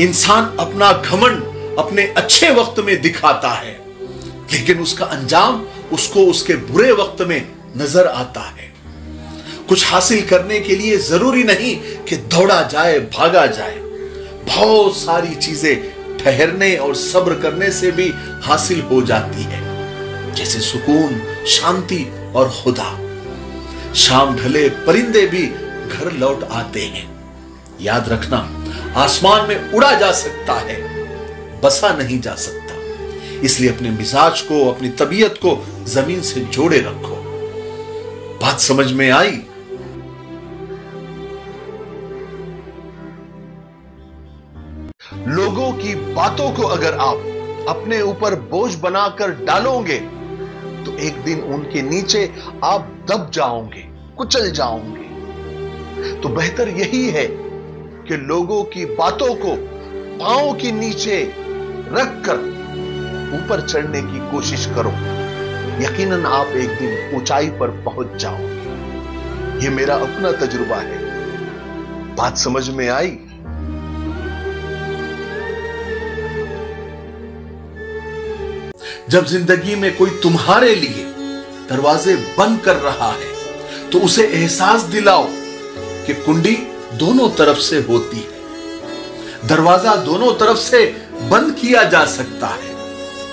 इंसान अपना घमंड अपने अच्छे वक्त में दिखाता है, लेकिन उसका अंजाम उसको उसके बुरे वक्त में नजर आता है। कुछ हासिल करने के लिए जरूरी नहीं कि दौड़ा जाए, भागा जाए। बहुत सारी चीजें ठहरने और सब्र करने से भी हासिल हो जाती है, जैसे सुकून, शांति और खुदा। शाम ढले परिंदे भी घर लौट आते हैं। याद रखना, आसमान में उड़ा जा सकता है, बसा नहीं जा सकता। इसलिए अपने मिजाज को, अपनी तबीयत को जमीन से जोड़े रखो। बात समझ में आई? लोगों की बातों को अगर आप अपने ऊपर बोझ बनाकर डालोगे तो एक दिन उनके नीचे आप दब जाओगे, कुचल जाओगे। तो बेहतर यही है कि लोगों की बातों को पांव के नीचे रखकर ऊपर चढ़ने की कोशिश करो। यकीनन आप एक दिन ऊंचाई पर पहुंच जाओगे। यह मेरा अपना तजुर्बा है। बात समझ में आई? जब जिंदगी में कोई तुम्हारे लिए दरवाजे बंद कर रहा है तो उसे एहसास दिलाओ कि कुंडी दोनों तरफ से होती है। दरवाजा दोनों तरफ से बंद किया जा सकता है।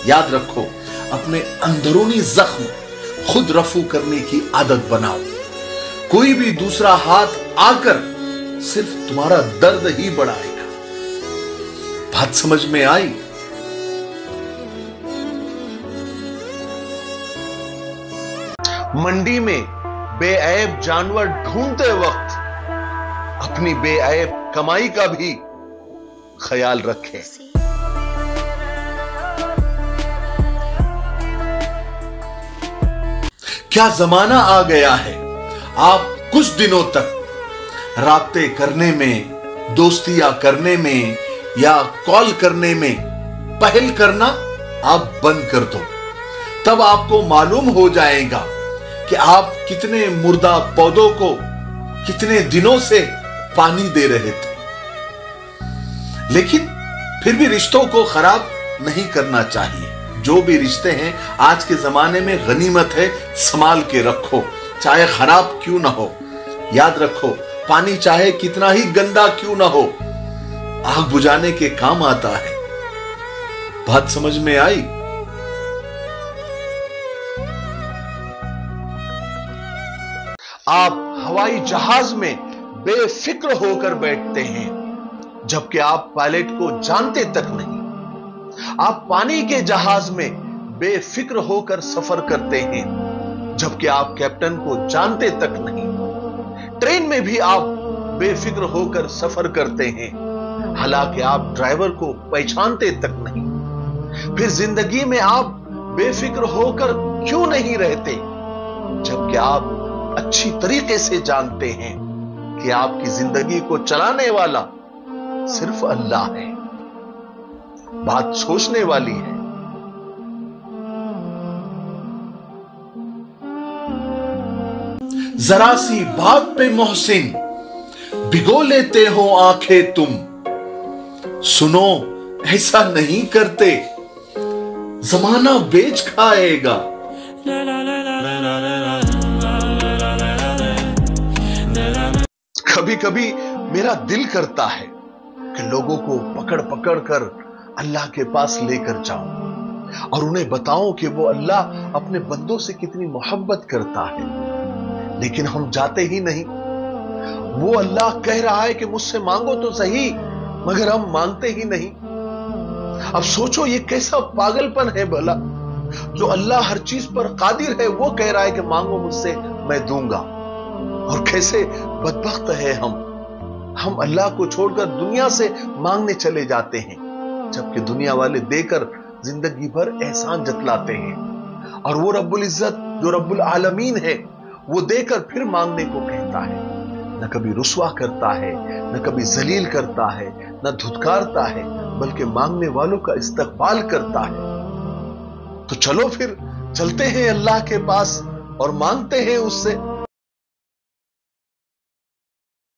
याद रखो, अपने अंदरूनी जख्म खुद रफू करने की आदत बनाओ। कोई भी दूसरा हाथ आकर सिर्फ तुम्हारा दर्द ही बढ़ाएगा। बात समझ में आई? मंडी में बेऐब जानवर ढूंढते वक्त अपनी बेऐब कमाई का भी ख्याल रखें। क्या जमाना आ गया है, आप कुछ दिनों तक राब्ते करने में, दोस्तियां करने में या कॉल करने में पहल करना आप बंद कर दो। तब आपको मालूम हो जाएगा कि आप कितने मुर्दा पौधों को कितने दिनों से पानी दे रहे थे। लेकिन फिर भी रिश्तों को खराब नहीं करना चाहिए। जो भी रिश्ते हैं आज के जमाने में गनीमत है, संभाल के रखो, चाहे खराब क्यों ना हो। याद रखो, पानी चाहे कितना ही गंदा क्यों ना हो, आग बुझाने के काम आता है। बात समझ में आई? आप हवाई जहाज में बेफिक्र होकर बैठते हैं, जबकि आप पायलट को जानते तक नहीं। आप पानी के जहाज में बेफिक्र होकर सफर करते हैं, जबकि आप कैप्टन को जानते तक नहीं। ट्रेन में भी आप बेफिक्र होकर सफर करते हैं, हालांकि आप ड्राइवर को पहचानते तक नहीं। फिर जिंदगी में आप बेफिक्र होकर क्यों नहीं रहते, जबकि आप अच्छी तरीके से जानते हैं कि आपकी जिंदगी को चलाने वाला सिर्फ अल्लाह है। बात सोचने वाली है। जरा सी बात पे मोहसिन भिगो लेते हो आंखें तुम। सुनो, ऐसा नहीं करते, जमाना बेच खाएगा। कभी कभी मेरा दिल करता है कि लोगों को पकड़ पकड़ कर अल्लाह के पास लेकर जाऊं और उन्हें बताऊं कि वो अल्लाह अपने बंदों से कितनी मोहब्बत करता है, लेकिन हम जाते ही नहीं। वो अल्लाह कह रहा है कि मुझसे मांगो तो सही, मगर हम मांगते ही नहीं। अब सोचो, ये कैसा पागलपन है भला। जो अल्लाह हर चीज पर कादिर है, वो कह रहा है कि मांगो मुझसे, मैं दूंगा। और कैसे बदबख्त है हम अल्लाह को छोड़कर दुनिया से मांगने चले जाते हैं, जबकि दुनिया वाले देकर जिंदगी भर एहसान जतलाते हैं। और वो रब्बुल इज्जत जो रब्बुल आलमीन है, वो देकर फिर मांगने को कहता है। न कभी रुस्वा करता है, न कभी जलील करता है, न धुतकारता है, बल्कि मांगने वालों का इस्तकबाल करता है। तो चलो फिर चलते हैं अल्लाह के पास और मांगते हैं उससे।